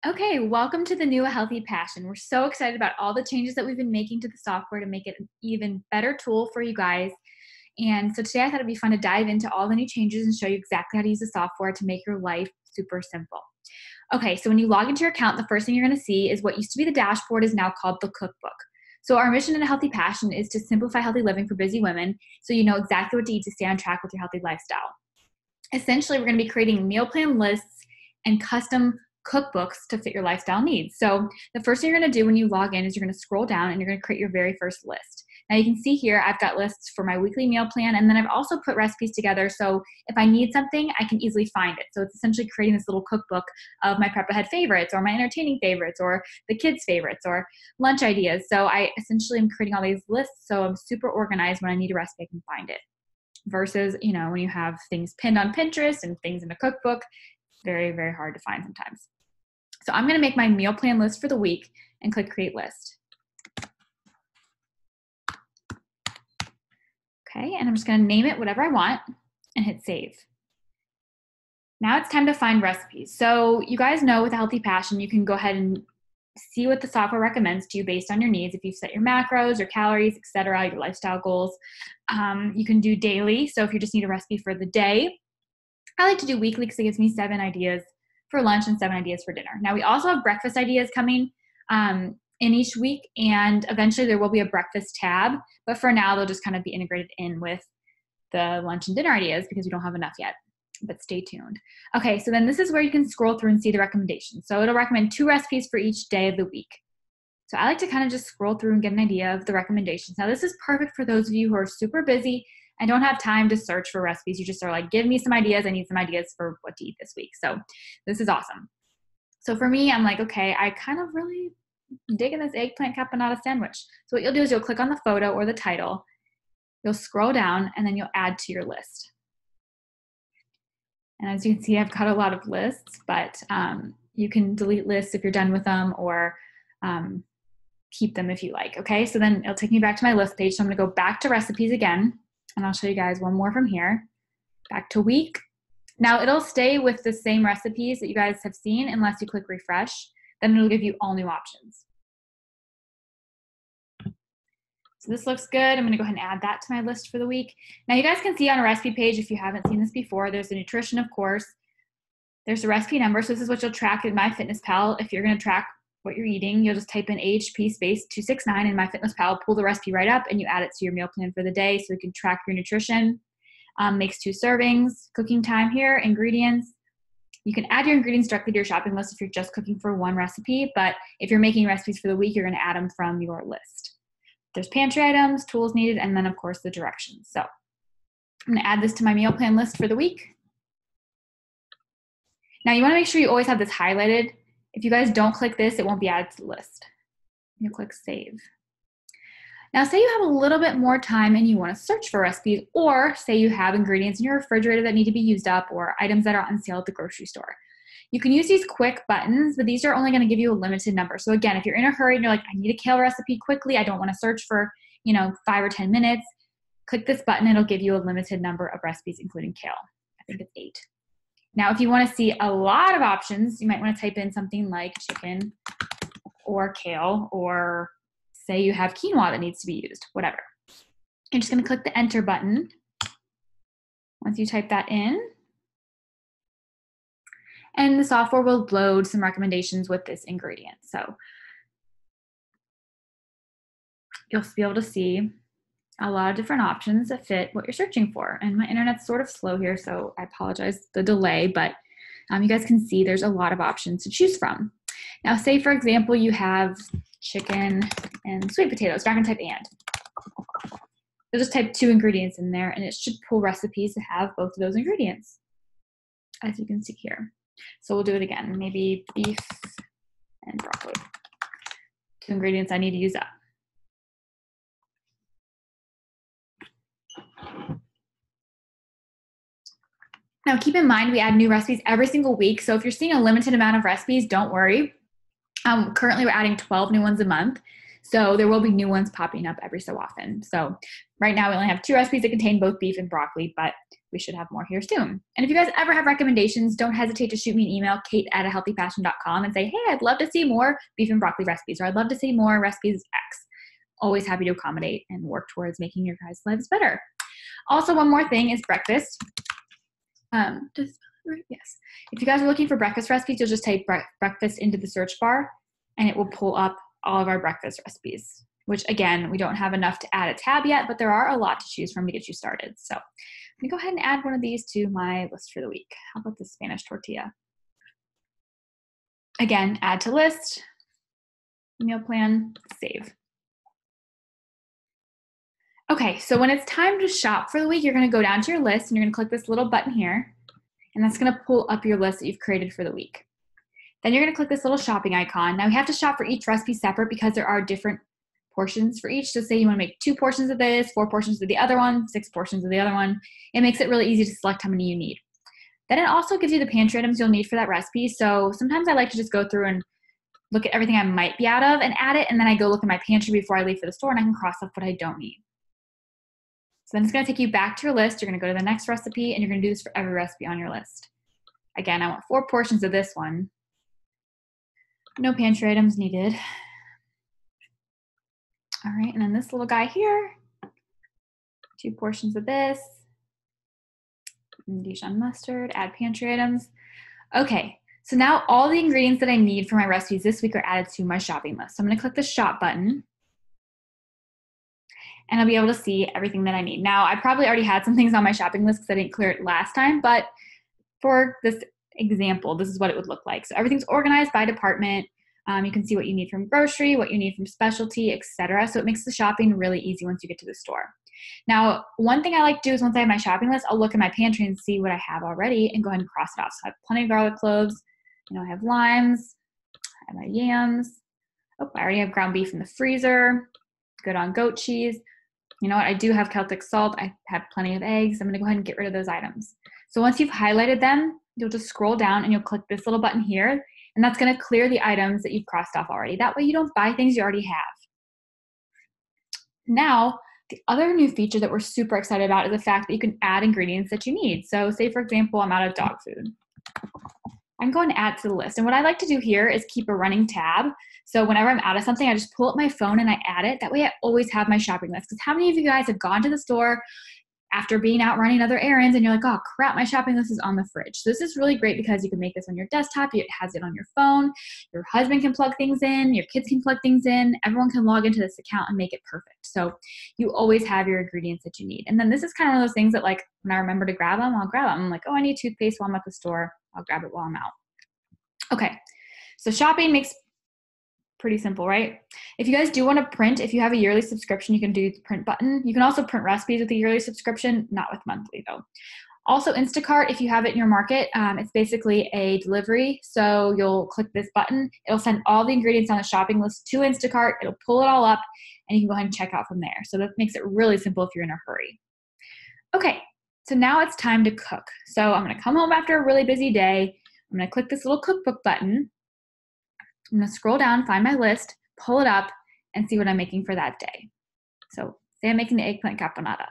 Okay, welcome to the new A Healthy Passion. We're so excited about all the changes that we've been making to the software to make it an even better tool for you guys. And so today I thought it'd be fun to dive into all the new changes and show you exactly how to use the software to make your life super simple. Okay, so when you log into your account, the first thing you're going to see is what used to be the dashboard is now called the cookbook. So our mission at A Healthy Passion is to simplify healthy living for busy women so you know exactly what to eat to stay on track with your healthy lifestyle. Essentially, we're going to be creating meal plan lists and custom cookbooks to fit your lifestyle needs. So the first thing you're going to do when you log in is you're going to scroll down and you're going to create your very first list. Now you can see here I've got lists for my weekly meal plan, and then I've also put recipes together so if I need something, I can easily find it. So it's essentially creating this little cookbook of my prep ahead favorites or my entertaining favorites or the kids' favorites or lunch ideas. So I essentially am creating all these lists so I'm super organized. When I need a recipe, I can find it. Versus, when you have things pinned on Pinterest and things in a cookbook, very, very hard to find sometimes. So I'm going to make my meal plan list for the week and click Create List. Okay, and I'm just going to name it whatever I want and hit Save. Now it's time to find recipes. So you guys know with A Healthy Passion, you can go ahead and see what the software recommends to you based on your needs. If you've set your macros, your calories, etc., your lifestyle goals, you can do daily. So if you just need a recipe for the day, I like to do weekly because it gives me 7 ideas for lunch and 7 ideas for dinner. Now we also have breakfast ideas coming in each week, and eventually there will be a breakfast tab. But for now, they'll just kind of be integrated in with the lunch and dinner ideas because we don't have enough yet. But stay tuned. Okay, so then this is where you can scroll through and see the recommendations. So it'll recommend 2 recipes for each day of the week. So I like to kind of just scroll through and get an idea of the recommendations. Now this is perfect for those of you who are super busy and don't have time to search for recipes. You just are like, give me some ideas. I need some ideas for what to eat this week. So this is awesome. So for me, I'm like, okay, I kind of really dig in this eggplant caponata sandwich. So what you'll do is you'll click on the photo or the title, you'll scroll down, and then you'll add to your list. And as you can see, I've got a lot of lists, but you can delete lists if you're done with them or keep them if you like. Okay, so then it'll take me back to my list page. So I'm gonna go back to recipes again, and I'll show you guys one more from here. Back to week. Now it'll stay with the same recipes that you guys have seen unless you click refresh. Then it'll give you all new options. So this looks good. I'm gonna go ahead and add that to my list for the week. Now you guys can see on a recipe page, if you haven't seen this before, there's the nutrition, of course. There's the recipe number. So this is what you'll track in MyFitnessPal. If you're gonna track what you're eating, you'll just type in AHP space 269 in MyFitnessPal, pull the recipe right up, and you add it to your meal plan for the day so you can track your nutrition. Makes 2 servings, cooking time here, ingredients. You can add your ingredients directly to your shopping list if you're just cooking for one recipe, but if you're making recipes for the week, you're gonna add them from your list. There's pantry items, tools needed, and then of course the directions. So I'm gonna add this to my meal plan list for the week. Now you wanna make sure you always have this highlighted. If you guys don't click this, it won't be added to the list. You click Save. Now say you have a little bit more time and you wanna search for recipes, or say you have ingredients in your refrigerator that need to be used up or items that are on sale at the grocery store. You can use these quick buttons, but these are only gonna give you a limited number. So again, if you're in a hurry and you're like, I need a kale recipe quickly, I don't wanna search for 5 or 10 minutes, click this button, it'll give you a limited number of recipes, including kale. I think it's 8. Now, if you wanna see a lot of options, you might wanna type in something like chicken or kale, or say you have quinoa that needs to be used, whatever. You're just gonna click the enter button. Once you type that in, and the software will load some recommendations with this ingredient. So you'll be able to see a lot of different options that fit what you're searching for. And my internet's sort of slow here, so I apologize the delay, but you guys can see there's a lot of options to choose from. Now, say for example, you have chicken and sweet potatoes. You're not gonna type and. You'll just type 2 ingredients in there and it should pull recipes that have both of those ingredients, as you can see here. So we'll do it again, maybe beef and broccoli. 2 ingredients I need to use up. Now keep in mind, we add new recipes every single week. So if you're seeing a limited amount of recipes, don't worry. Currently we're adding 12 new ones a month. So there will be new ones popping up every so often. So right now we only have 2 recipes that contain both beef and broccoli, but we should have more here soon. And if you guys ever have recommendations, don't hesitate to shoot me an email, kate@ahealthypassion.com, and say, hey, I'd love to see more beef and broccoli recipes, or I'd love to see more recipes X. Always happy to accommodate and work towards making your guys' lives better. Also, one more thing is breakfast. Yes. If you guys are looking for breakfast recipes, you'll just type breakfast into the search bar, and it will pull up all of our breakfast recipes, which again, we don't have enough to add a tab yet, but there are a lot to choose from to get you started. So I'm gonna go ahead and add one of these to my list for the week. How about the Spanish tortilla? Again, add to list, meal plan, save. Okay, so when it's time to shop for the week, you're gonna go down to your list and you're gonna click this little button here, and that's gonna pull up your list that you've created for the week. Then you're gonna click this little shopping icon. Now we have to shop for each recipe separate because there are different portions for each. So say you wanna make 2 portions of this, 4 portions of the other one, 6 portions of the other one. It makes it really easy to select how many you need. Then it also gives you the pantry items you'll need for that recipe. So sometimes I like to just go through and look at everything I might be out of and add it, and then I go look at my pantry before I leave for the store and I can cross off what I don't need. So then it's gonna take you back to your list. You're gonna go to the next recipe and you're gonna do this for every recipe on your list. Again, I want 4 portions of this one. No pantry items needed. All right, and then this little guy here, 2 portions of this. Dijon mustard, add pantry items. Okay, so now all the ingredients that I need for my recipes this week are added to my shopping list. So I'm gonna click the shop button and I'll be able to see everything that I need. Now, I probably already had some things on my shopping list because I didn't clear it last time, but for this example, this is what it would look like. So everything's organized by department. You can see what you need from grocery, what you need from specialty, etc. So it makes the shopping really easy once you get to the store. Now, one thing I like to do is once I have my shopping list, I'll look at my pantry and see what I have already and go ahead and cross it off. So I have plenty of garlic cloves. I have limes. I have my yams. Oh, I already have ground beef in the freezer. Good on goat cheese. You know what? I do have Celtic salt. I have plenty of eggs. I'm going to go ahead and get rid of those items. So once you've highlighted them, you'll just scroll down and you'll click this little button here, and that's going to clear the items that you've crossed off already. That way you don't buy things you already have. Now, the other new feature that we're super excited about is the fact that you can add ingredients that you need. So say, for example, I'm out of dog food. I'm going to add to the list. And what I like to do here is keep a running tab. So whenever I'm out of something, I just pull up my phone and I add it. That way I always have my shopping list. Because how many of you guys have gone to the store after being out running other errands and you're like, oh crap, my shopping list is on the fridge. So this is really great because you can make this on your desktop. It has it on your phone. Your husband can plug things in. Your kids can plug things in. Everyone can log into this account and make it perfect. So you always have your ingredients that you need. And then this is kind of one of those things that, like, when I remember to grab them, I'll grab them. I'm like, oh, I need toothpaste while I'm at the store. I'll grab it while I'm out. Okay, so shopping makes pretty simple, right? If you guys do want to print, if you have a yearly subscription, you can do the print button. You can also print recipes with a yearly subscription, not with monthly though. Also Instacart, if you have it in your market, it's basically a delivery. So you'll click this button, it'll send all the ingredients on the shopping list to Instacart, it'll pull it all up, and you can go ahead and check out from there. So that makes it really simple if you're in a hurry. Okay, so now it's time to cook. So I'm gonna come home after a really busy day. I'm gonna click this little cookbook button. I'm gonna scroll down, find my list, pull it up, and see what I'm making for that day. So say I'm making the eggplant caponata.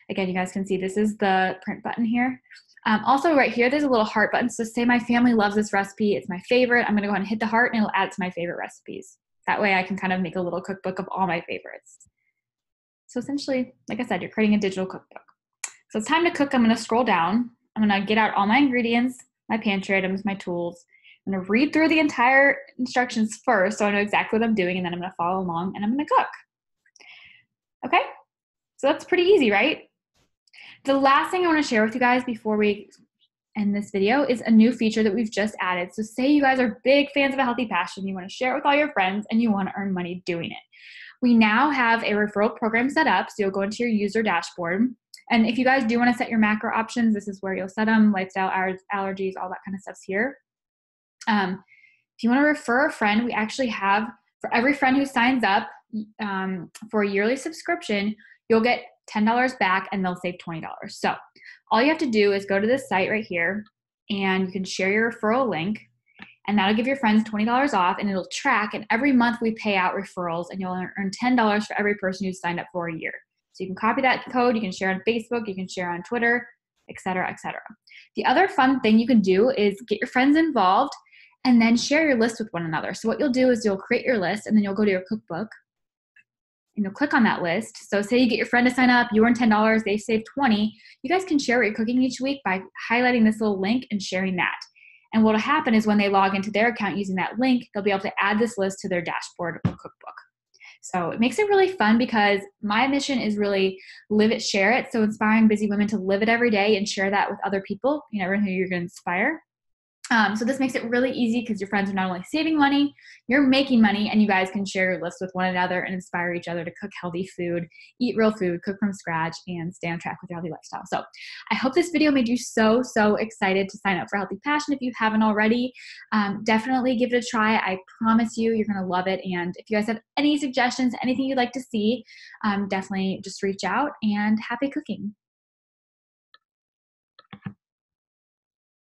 Again, you guys can see this is the print button here. Also right here, there's a little heart button. So say my family loves this recipe, it's my favorite. I'm gonna go ahead and hit the heart and it'll add it to my favorite recipes. That way I can kind of make a little cookbook of all my favorites. So essentially, like I said, you're creating a digital cookbook. So it's time to cook. I'm gonna scroll down. I'm gonna get out all my ingredients, my pantry items, my tools. I'm gonna read through the entire instructions first so I know exactly what I'm doing, and then I'm gonna follow along and I'm gonna cook. Okay, so that's pretty easy, right? The last thing I wanna share with you guys before we end this video is a new feature that we've just added. So say you guys are big fans of A Healthy Passion, you wanna share it with all your friends, and you wanna earn money doing it. We now have a referral program set up, so you'll go into your user dashboard. And if you guys do wanna set your macro options, this is where you'll set them, lifestyle, allergies, all that kind of stuff's here. If you want to refer a friend, we actually have, for every friend who signs up for a yearly subscription, you'll get $10 back and they'll save $20. So all you have to do is go to this site right here and you can share your referral link. and that'll give your friends $20 off, and it'll track, and every month we pay out referrals, and you'll earn $10 for every person who's signed up for a year. So you can copy that code, you can share on Facebook, you can share on Twitter, et cetera, et cetera. The other fun thing you can do is get your friends involved and then share your list with one another. So what you'll do is you'll create your list, and then you'll go to your cookbook and you'll click on that list. So say you get your friend to sign up, you earn $10, they save $20. You guys can share what you're cooking each week by highlighting this little link and sharing that. And what'll happen is when they log into their account using that link, they'll be able to add this list to their dashboard or cookbook. So it makes it really fun because my mission is really live it, share it. So inspiring busy women to live it every day and share that with other people, everyone who you're going to inspire. So this makes it really easy because your friends are not only saving money, you're making money, and you guys can share your list with one another and inspire each other to cook healthy food, eat real food, cook from scratch, and stay on track with your healthy lifestyle. So I hope this video made you so excited to sign up for Healthy Passion. If you haven't already, definitely give it a try. I promise you're going to love it. And if you guys have any suggestions, anything you'd like to see, definitely just reach out, and happy cooking.